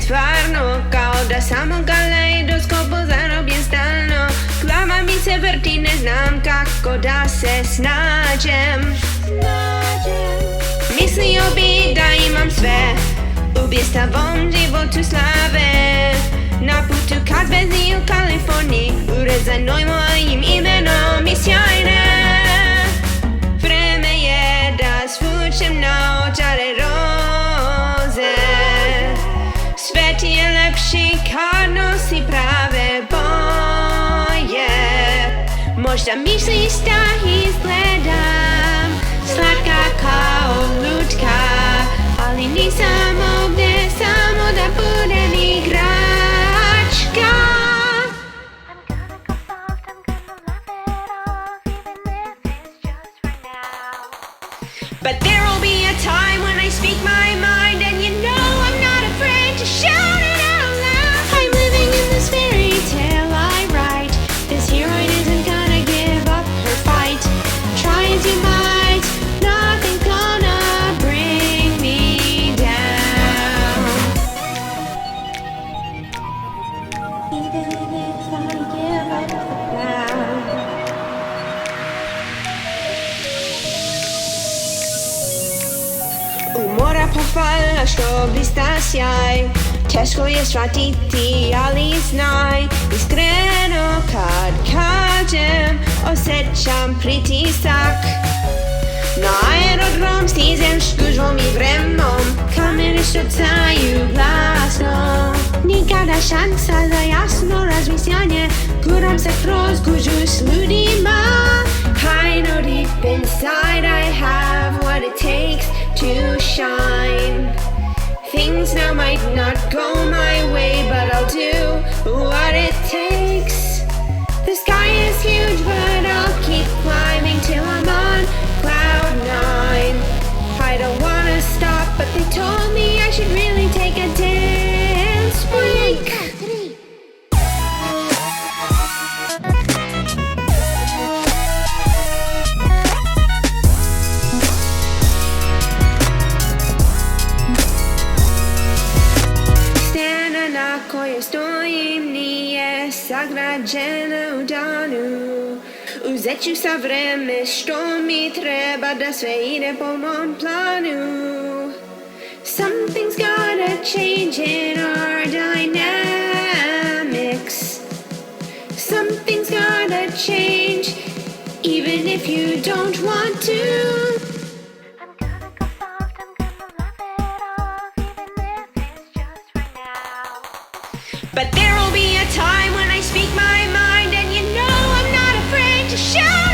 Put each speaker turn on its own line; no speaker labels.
stvarno kao da samo kaleidoskop zarobljen stalno. Glava mi se vrti, ne znam kako da se snađem. Mislio bi da imam sve, u bljestavom životu slave. Na putu ka zvezdi u Kaliforniji, urezanoj mojim imenom i sjajne. Vreme je da svučem naočare roze. Svet je lepši kad nosi prave boje. Možda misliš da izgledam slatka kao lutka, ali nisam ovdje samo da budem igračka. But there'll be a time when I speak my mind, and you know I'm not afraid to shout it out loud. I'm living in this fairy tale I write. This heroine isn't gonna give up her fight. Try as you might, nothing's gonna bring me down. Even if I give up now. U mora pohvala što blista sjaj, teško je shvatiti, ali znaj, iskreno kad kažem, osjećam pritisak. Na aerodrom stizem s gužvom i vremom, kamere štrcaju glasno. Nikada šansa za jasno razmišljanje, guram se kroz gužu s ljudima. I know deep inside I have what it takes to shine. Things now might not go my way, but I'll do what it takes. The sky is huge, but I'll keep climbing till I'm on cloud 9. I don't wanna stop, but they told me I should really take a dance break. Na kojoj stojim nije sagrađena u danu. Uzet ću sa vreme što mi treba da sve ide po mom planu. Something's gotta change in our dynamics. Something's gotta change even if you don't want to. But there'll be a time when I speak my mind, and you know I'm not afraid to shout.